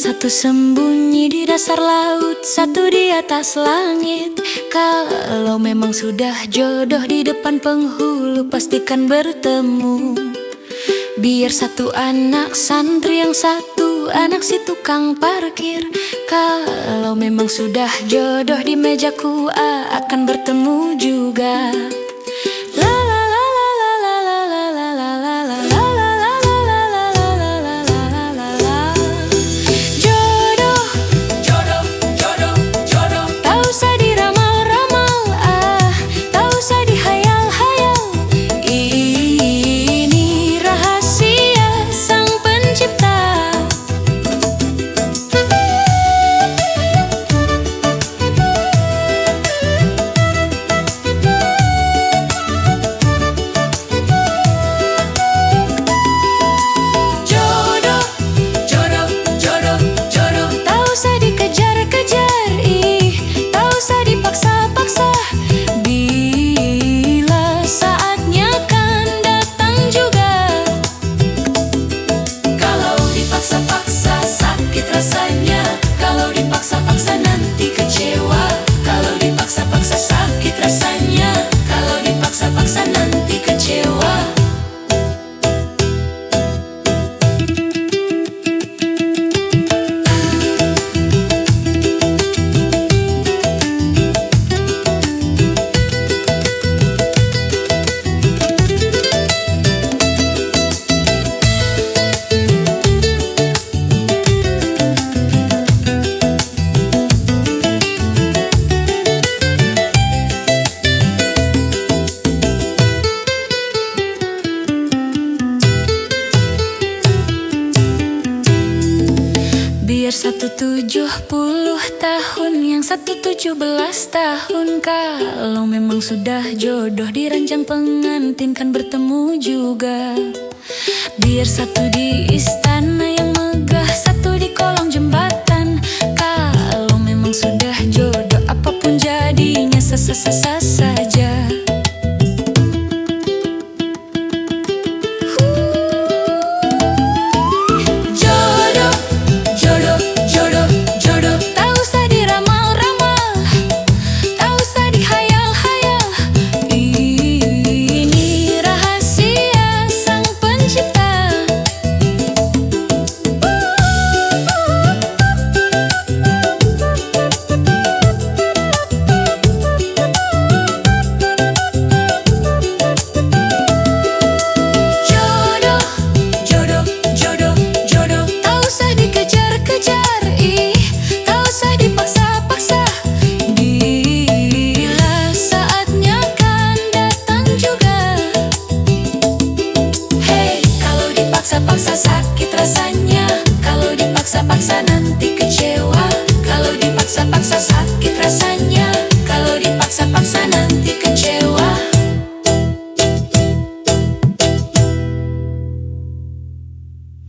Satu sembunyi di dasar laut, satu di atas langit. Kalau memang sudah jodoh di depan penghulu, pastikan bertemu. Biar satu anak santri, yang satu anak si tukang parkir. Kalau memang sudah jodoh di mejaku, akan bertemu juga. Kalau dipaksa-paksa nanti kecewa. Kalau dipaksa-paksa sakit rasanya. Kalau dipaksa-paksa nanti kecewa. Biar 170 tahun, yang 117 tahun. Kalau memang sudah jodoh di ranjang pengantin, kan bertemu juga. Biar satu di istana yang megah, satu di kolong jembatan. Kalau memang sudah jodoh, apapun jadinya sah-sah saja. Paksa sakit rasanya. Kalau dipaksa-paksa nanti kecewa. Kalau dipaksa-paksa sakit